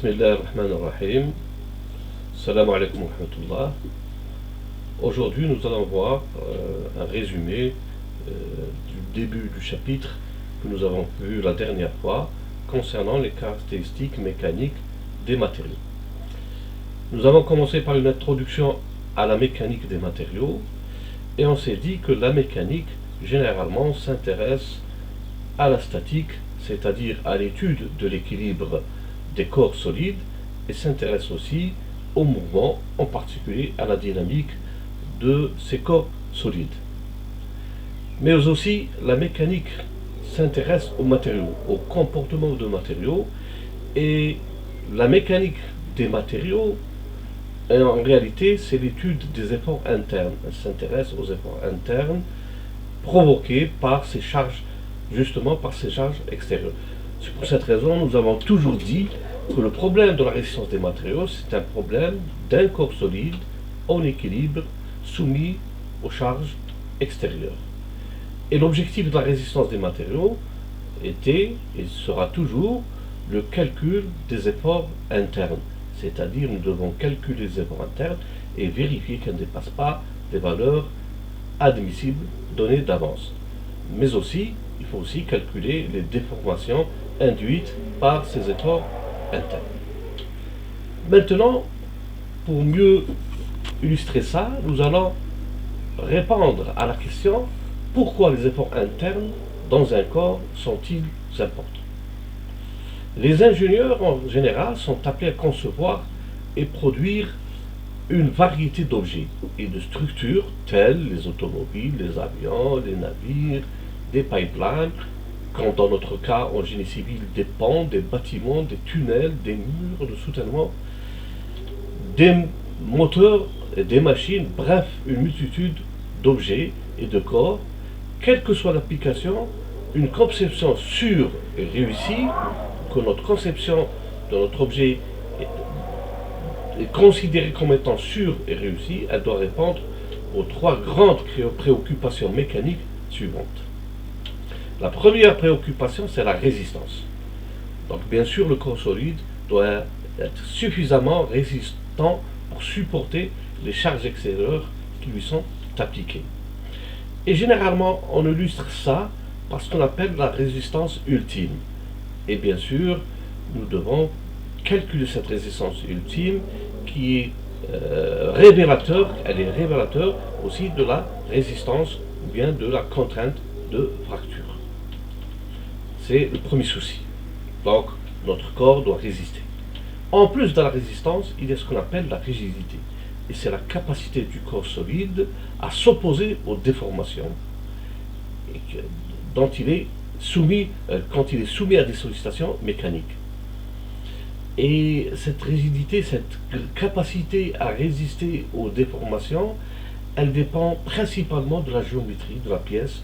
Bismillah ar-Rahman ar-Rahim. Salam alaikum wa rahmatullah. Aujourd'hui, nous allons voir un résumé du début du chapitre que nous avons vu la dernière fois concernant les caractéristiques mécaniques des matériaux. Nous avons commencé par une introduction à la mécanique des matériaux et on s'est dit que la mécanique généralement s'intéresse à la statique, c'est-à-dire à l'étude de l'équilibre des corps solides, et s'intéresse aussi au mouvement, en particulier à la dynamique de ces corps solides. Mais aussi la mécanique s'intéresse aux matériaux, au comportement de matériaux, et la mécanique des matériaux, en réalité, c'est l'étude des efforts internes. Elle s'intéresse aux efforts internes provoqués par ces charges, justement par ces charges extérieures. C'est pour cette raison nous avons toujours dit que le problème de la résistance des matériaux, c'est un problème d'un corps solide en équilibre soumis aux charges extérieures. Et l'objectif de la résistance des matériaux était et sera toujours le calcul des efforts internes. C'est-à-dire nous devons calculer les efforts internes et vérifier qu'elles ne dépassent pas des valeurs admissibles données d'avance. Mais aussi, il faut aussi calculer les déformations induites par ces efforts internes. Maintenant, pour mieux illustrer ça, nous allons répondre à la question pourquoi les efforts internes dans un corps sont-ils importants? Les ingénieurs en général sont appelés à concevoir et produire une variété d'objets et de structures telles les automobiles, les avions, les navires, des pipelines, quand dans notre cas en génie civil des ponts, des bâtiments, des tunnels, des murs de soutènement, des moteurs et des machines, bref, une multitude d'objets et de corps, quelle que soit l'application, une conception sûre et réussie, que notre conception de notre objet est considérée comme étant sûre et réussie, elle doit répondre aux trois grandes préoccupations mécaniques suivantes. La première préoccupation, c'est la résistance. Donc bien sûr, le corps solide doit être suffisamment résistant pour supporter les charges extérieures qui lui sont appliquées. Et généralement, on illustre ça par ce qu'on appelle la résistance ultime. Et bien sûr, nous devons calculer cette résistance ultime qui est révélateur, elle est révélateur aussi de la résistance ou bien de la contrainte de fracture. C'est le premier souci. Donc, notre corps doit résister. En plus de la résistance, il y a ce qu'on appelle la rigidité. Et c'est la capacité du corps solide à s'opposer aux déformations dont il est soumis, quand il est soumis à des sollicitations mécaniques. Et cette rigidité, cette capacité à résister aux déformations, elle dépend principalement de la géométrie de la pièce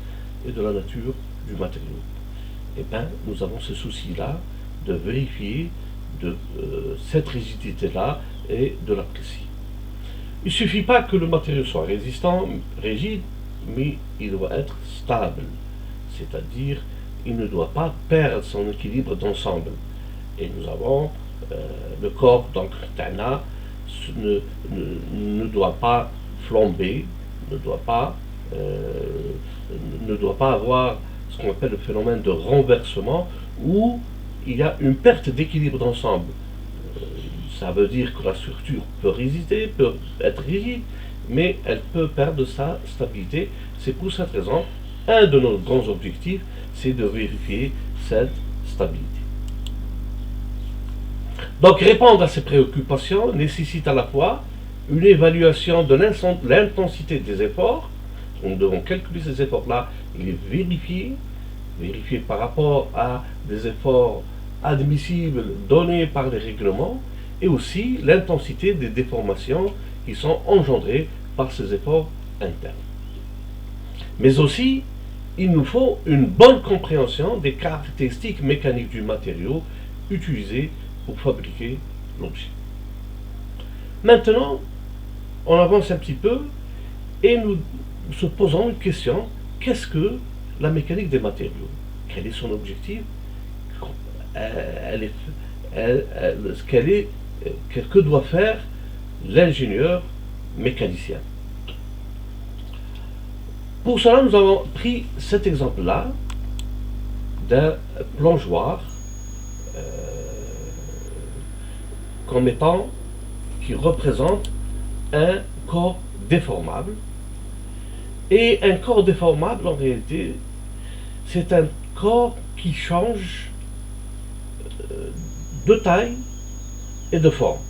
et de la nature du matériau. Eh bien, nous avons ce souci-là de vérifier cette rigidité-là et de l'apprécier. Il ne suffit pas que le matériau soit résistant, rigide, mais il doit être stable. C'est-à-dire, il ne doit pas perdre son équilibre d'ensemble. Et nous avons le corps, donc Tana, ne doit pas flamber, ne doit pas avoir ce qu'on appelle le phénomène de renversement, où il y a une perte d'équilibre d'ensemble. Ça veut dire que la structure peut résister, peut être rigide, mais elle peut perdre sa stabilité. C'est pour cette raison, un de nos grands objectifs, c'est de vérifier cette stabilité. Donc répondre à ces préoccupations nécessite à la fois une évaluation de l'intensité des efforts. Nous devons calculer ces efforts-là et les vérifier par rapport à des efforts admissibles donnés par les règlements, et aussi l'intensité des déformations qui sont engendrées par ces efforts internes. Mais aussi, il nous faut une bonne compréhension des caractéristiques mécaniques du matériau utilisé pour fabriquer l'objet. Maintenant, on avance un petit peu et nous se posons une question: qu'est-ce que elle est son objectif, elle que doit faire l'ingénieur mécanicien. Pour cela, nous avons pris cet exemple-là d'un plongeoir comme étant qui représente un corps déformable. Et un corps déformable, en réalité, c'est un corps qui change de taille et de forme.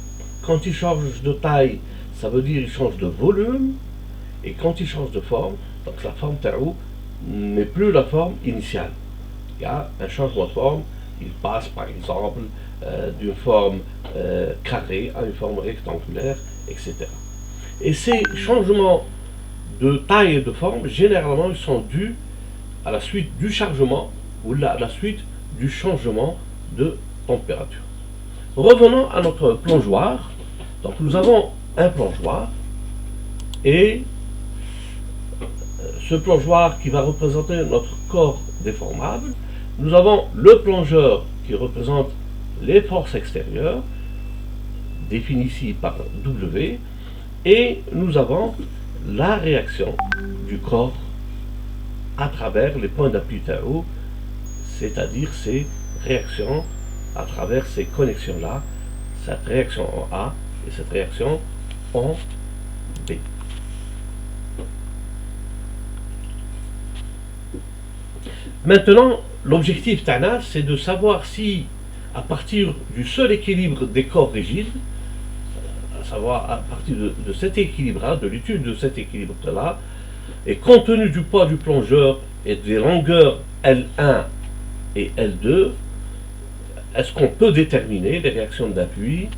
Quand il change de taille, ça veut dire qu'il change de volume, et quand il change de forme, donc la forme Ta'ou n'est plus la forme initiale. Il y a un changement de forme, il passe par exemple d'une forme carrée à une forme rectangulaire, etc. Et ces changements de taille et de forme, généralement, ils sont dus à la suite du chargement ou à la suite du changement de température. Revenons à notre plongeoir. Donc nous avons un plongeoir et ce plongeoir qui va représenter notre corps déformable. Nous avons le plongeur qui représente les forces extérieures, définies ici par W, et nous avons la réaction du corps à travers les points d'appui Ta'ou, c'est-à-dire ces réactions à travers ces connexions-là, cette réaction en A et cette réaction en B. Maintenant, l'objectif Tana, c'est de savoir si, à partir du seul équilibre des corps rigides, à savoir à partir de cet équilibre-là, de l'étude de cet équilibre-là, et compte tenu du poids du plongeur et des longueurs L1 et L2, est-ce qu'on peut déterminer les réactions d'appui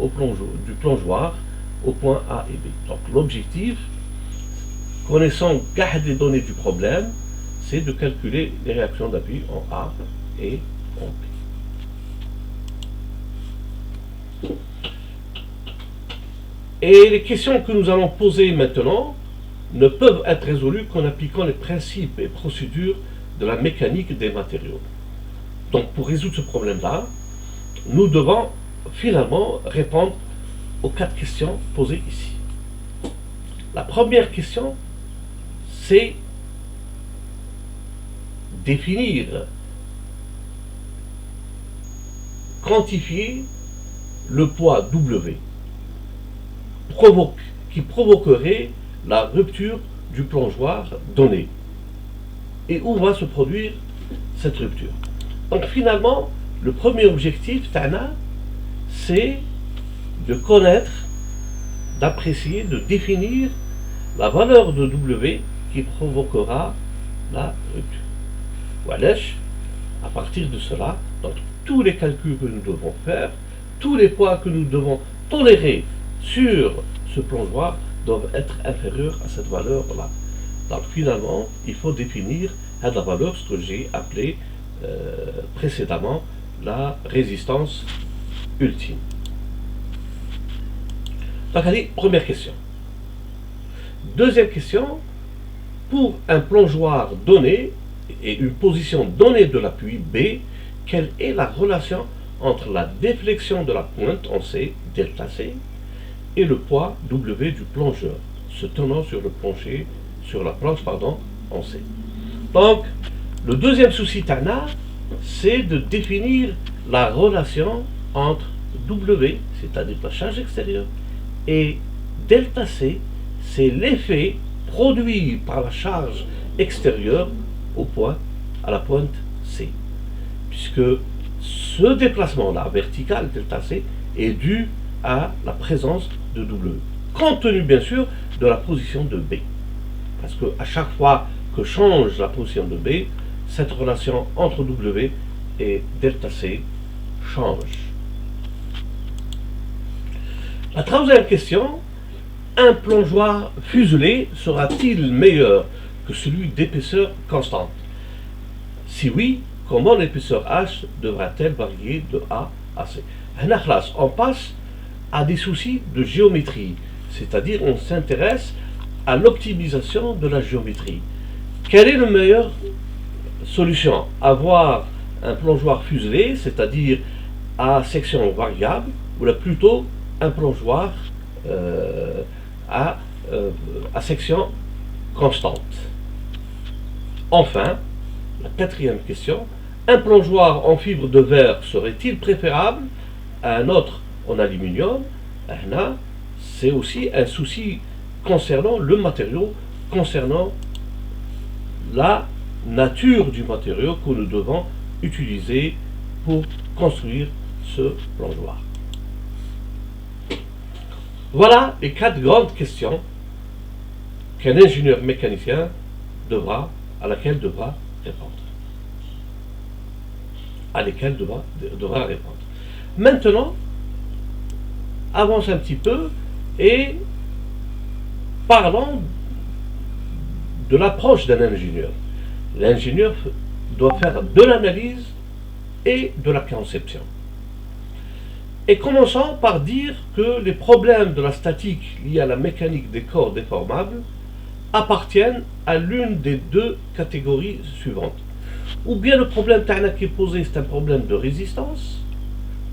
du plongeoir au point A et B. Donc l'objectif, connaissant les données du problème, c'est de calculer les réactions d'appui en A et en B. Et les questions que nous allons poser maintenant ne peuvent être résolues qu'en appliquant les principes et procédures de la mécanique des matériaux. Donc pour résoudre ce problème-là, nous devons finalement répondre aux 4 questions posées ici. La première question, c'est définir, quantifier le poids W qui provoquerait la rupture du plongeoir donné. Et où va se produire cette rupture? Donc finalement, le premier objectif, Tana, c'est de connaître, d'apprécier, de définir la valeur de W qui provoquera la rupture. Voilà, à partir de cela, donc tous les calculs que nous devons faire, tous les poids que nous devons tolérer sur ce plongeoir doivent être inférieurs à cette valeur-là. Donc finalement, il faut définir la valeur, ce que j'ai appelé précédemment la résistance ultime. Donc allez, première question. Deuxième question, pour un plongeoir donné et une position donnée de l'appui B, quelle est la relation entre la déflexion de la pointe en C, delta C, et le poids W du plongeur, se tenant sur la planche en C. Donc, le deuxième souci Tana, c'est de définir la relation entre W, c'est-à-dire la charge extérieure, et delta C, c'est l'effet produit par la charge extérieure à la pointe C. Puisque ce déplacement-là, vertical, delta C, est dû à la présence de W, compte tenu bien sûr de la position de B. Parce qu'à chaque fois que change la position de B, cette relation entre W et delta C change. La troisième question, un plongeoir fuselé sera-t-il meilleur que celui d'épaisseur constante? Si oui, comment l'épaisseur H devra-t-elle varier de A à C? On passe à des soucis de géométrie, c'est-à-dire on s'intéresse à l'optimisation de la géométrie. Quelle est la meilleure solution? Avoir un plongeoir fuselé, c'est-à-dire à section variable, ou plutôt un plongeoir à section constante. Enfin, la quatrième question, un plongeoir en fibre de verre serait-il préférable à un autre en aluminium? C'est aussi un souci concernant le matériau, concernant la nature du matériau que nous devons utiliser pour construire ce plongeoir. Voilà les 4 grandes questions qu'un ingénieur mécanicien à laquelle devra répondre. Devra répondre. Maintenant, avance un petit peu et parlons de l'approche d'un ingénieur. L'ingénieur doit faire de l'analyse et de la conception. Et commençons par dire que les problèmes de la statique liés à la mécanique des corps déformables appartiennent à l'une des 2 catégories suivantes. Ou bien le problème qui est posé, c'est un problème de résistance,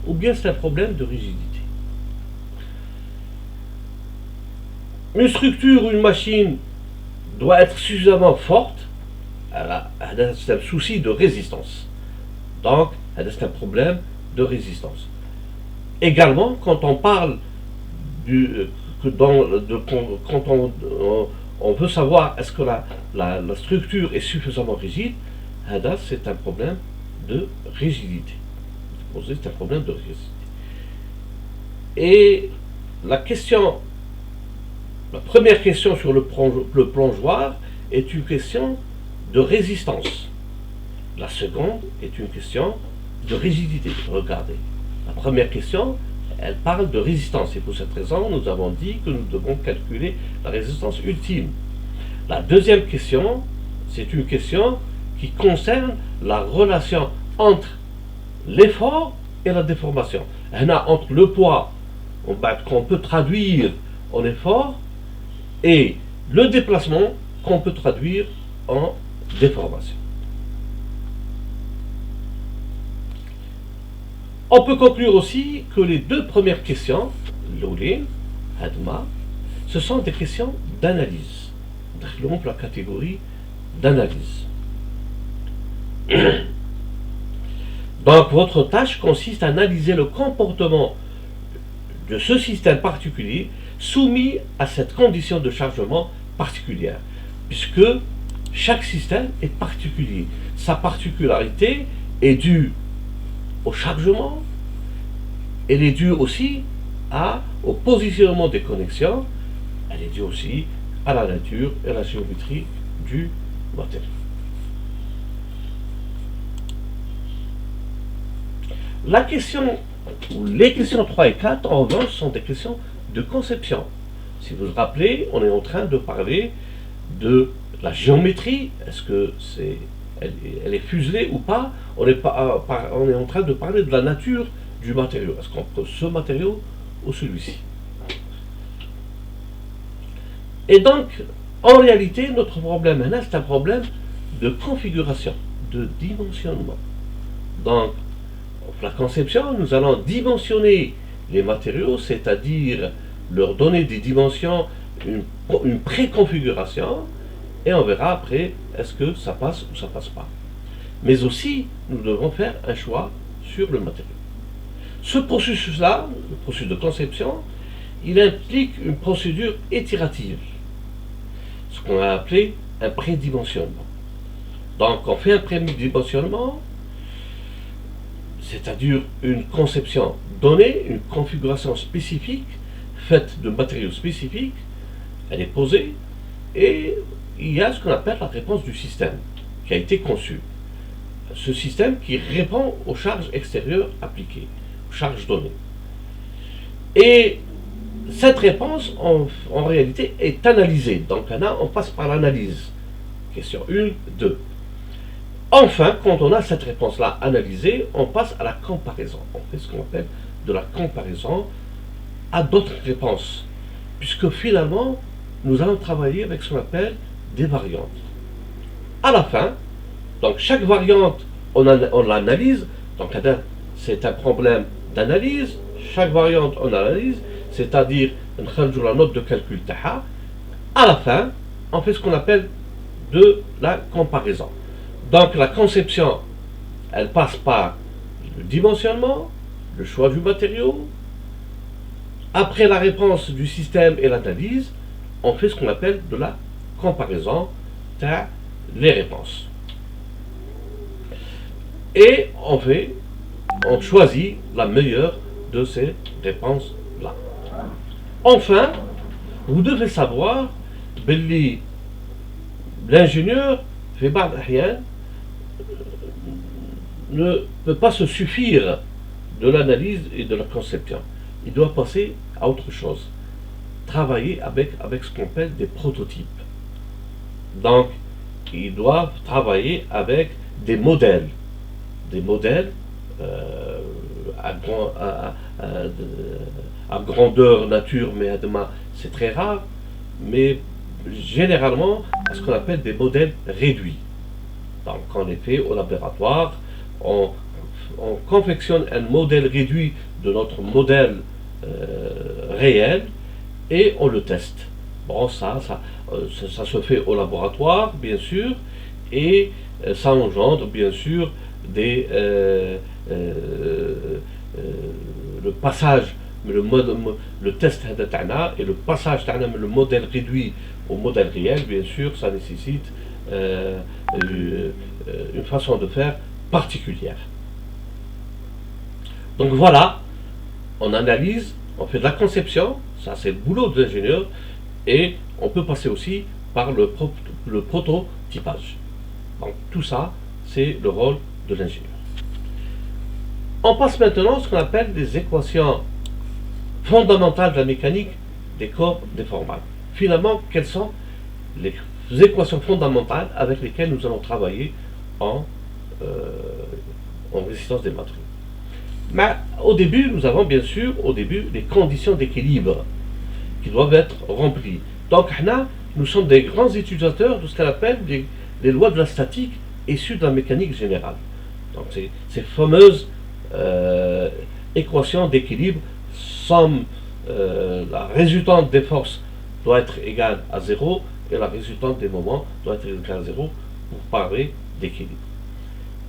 ou bien c'est un problème de rigidité. Une structure ou une machine doit être suffisamment forte, c'est un souci de résistance. Donc, c'est un problème de résistance. Également, quand on parle quand on veut savoir est-ce que la structure est suffisamment rigide, c'est un problème de rigidité. C'est un problème de rigidité. Et la première question sur le plongeoir est une question de résistance. La seconde est une question de rigidité. Regardez. La première question, elle parle de résistance. Et pour cette raison, nous avons dit que nous devons calculer la résistance ultime. La deuxième question, c'est une question qui concerne la relation entre l'effort et la déformation. Entre le poids qu'on peut traduire en effort et le déplacement qu'on peut traduire en déformation. On peut conclure aussi que les 2 premières questions, l'olé, Hadma, ce sont des questions d'analyse. La catégorie d'analyse. Donc votre tâche consiste à analyser le comportement de ce système particulier soumis à cette condition de chargement particulière, puisque chaque système est particulier. Sa particularité est due au chargement, elle est due aussi au positionnement des connexions, elle est due aussi à la nature et à la géométrie du matériau. La question, ou les questions 3 et 4, en revanche, sont des questions de conception. Si vous vous rappelez, on est en train de parler de la géométrie. Est-ce que elle est fuselée ou pas? On est en train de parler de la nature du matériau. Est-ce qu'on prend ce matériau ou celui-ci? Et donc, en réalité, notre problème maintenant, c'est un problème de configuration, de dimensionnement. Donc, la conception, nous allons dimensionner les matériaux, c'est-à-dire leur donner des dimensions, une préconfiguration, et on verra après est-ce que ça passe ou ça passe pas. Mais aussi, nous devons faire un choix sur le matériau. Ce processus-là, le processus de conception, il implique une procédure itérative, ce qu'on a appelé un prédimensionnement. Donc, on fait un prédimensionnement, c'est-à-dire une conception donnée, une configuration spécifique, faite de matériaux spécifiques, elle est posée, et il y a ce qu'on appelle la réponse du système, qui a été conçu. Ce système qui répond aux charges extérieures appliquées, aux charges données. Et cette réponse, en réalité, est analysée. Donc là, on passe par l'analyse. Question 1, 2. Enfin, quand on a cette réponse-là analysée, on passe à la comparaison. On fait ce qu'on appelle de la comparaison à d'autres réponses. Puisque finalement, nous allons travailler avec ce qu'on appelle des variantes. À la fin, donc chaque variante, on l'analyse. Donc c'est un problème d'analyse. Chaque variante on analyse, c'est-à-dire la note de calcul taha. À la fin, on fait ce qu'on appelle de la comparaison. Donc la conception, elle passe par le dimensionnement, le choix du matériau. Après la réponse du système et l'analyse, on fait ce qu'on appelle de la comparaison, les réponses. Et on choisit la meilleure de ces réponses-là. Enfin, vous devez savoir que l'ingénieur ne peut pas se suffire de l'analyse et de la conception. Il doit passer à autre chose. Travailler avec ce qu'on appelle des prototypes. Donc, ils doivent travailler avec des modèles. Des modèles à grandeur nature, mais c'est très rare, mais généralement à ce qu'on appelle des modèles réduits. Donc, en effet, au laboratoire, on confectionne un modèle réduit de notre modèle réel et on le teste. Bon, ça se fait au laboratoire, bien sûr, et ça engendre, bien sûr, le passage, le test et le passage le modèle réduit au modèle réel, bien sûr, ça nécessite une façon de faire particulière. Donc voilà, on analyse, on fait de la conception, ça c'est le boulot de l'ingénieur, et on peut passer aussi par le prototypage. Donc tout ça, c'est le rôle de l'ingénieur. On passe maintenant à ce qu'on appelle des équations fondamentales de la mécanique des corps déformables. Finalement, quelles sont les équations fondamentales avec lesquelles nous allons travailler en résistance des matériaux? Mais au début, nous avons bien sûr les conditions d'équilibre qui doivent être remplies. Donc, nous sommes des grands utilisateurs de ce qu'on appelle les lois de la statique issues de la mécanique générale. Donc, ces fameuses équations d'équilibre, la résultante des forces doit être égale à 0 et la résultante des moments doit être égale à 0 pour parler d'équilibre.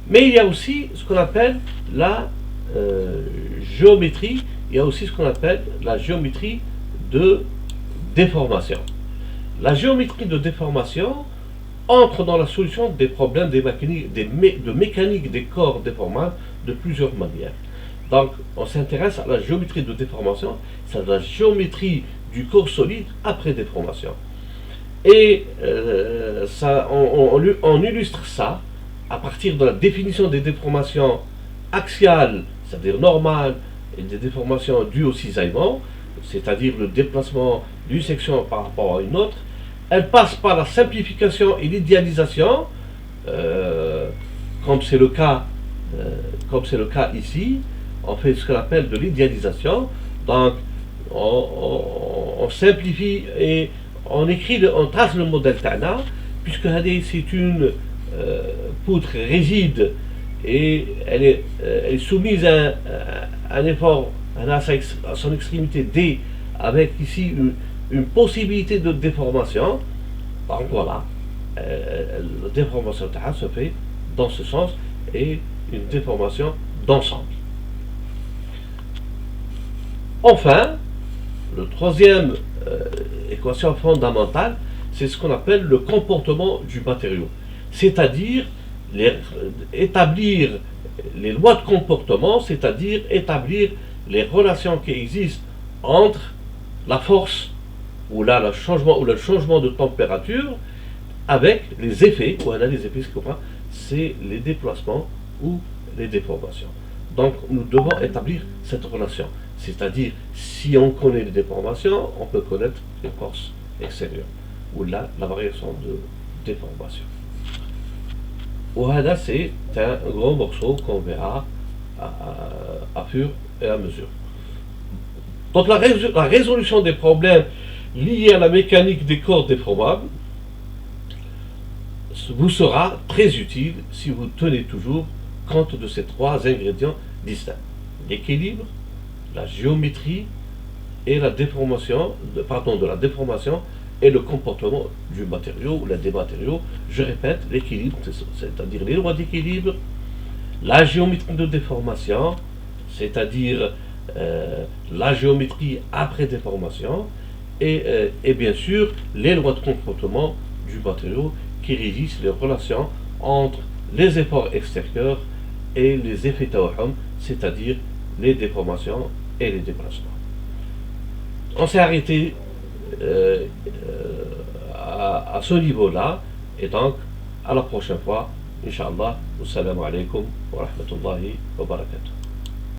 Mais il y a aussi ce qu'on appelle la géométrie, il y a aussi ce qu'on appelle la géométrie de déformation. La géométrie de déformation entre dans la solution des problèmes de mécanique des corps déformables de plusieurs manières. Donc, on s'intéresse à la géométrie de déformation, c'est la géométrie du corps solide après déformation. Et on illustre ça à partir de la définition des déformations axiales, c'est-à-dire normales, et des déformations dues au cisaillement, c'est-à-dire le déplacement d'une section par rapport à une autre. Elle passe par la simplification et l'idéalisation, comme c'est le cas ici. On fait ce qu'on appelle de l'idéalisation. Donc, on simplifie et on trace le modèle Tana, puisque c'est une poutre rigide et elle est soumise à un effort à son extrémité D, avec ici une possibilité de déformation. Donc voilà, la déformation se fait dans ce sens et une déformation d'ensemble. Enfin, le troisième équation fondamentale, c'est ce qu'on appelle le comportement du matériau, c'est-à-dire établir les lois de comportement, c'est-à-dire établir les relations qui existent entre la force ou le changement de température avec les effets, ou les effets, c'est les déplacements ou les déformations. Donc nous devons établir cette relation, c'est-à-dire si on connaît les déformations, on peut connaître les forces extérieures ou la variation de déformation. Ouhada, c'est un gros morceau qu'on verra à fur et à mesure. Donc la résolution des problèmes liés à la mécanique des corps déformables vous sera très utile si vous tenez toujours compte de ces trois ingrédients distincts. L'équilibre, la géométrie et la déformation, de la déformation et le comportement du matériau ou des matériaux. Je répète, l'équilibre, c'est-à-dire les lois d'équilibre, la géométrie de déformation, c'est-à-dire la géométrie après déformation, et bien sûr les lois de comportement du matériau qui régissent les relations entre les efforts extérieurs et les effets tawahum, c'est-à-dire les déformations et les déplacements. On s'est arrêté à ce niveau-là, et donc à la prochaine fois, Inch'Allah. Wassalamu alaikum wa rahmatullahi wa barakatuh.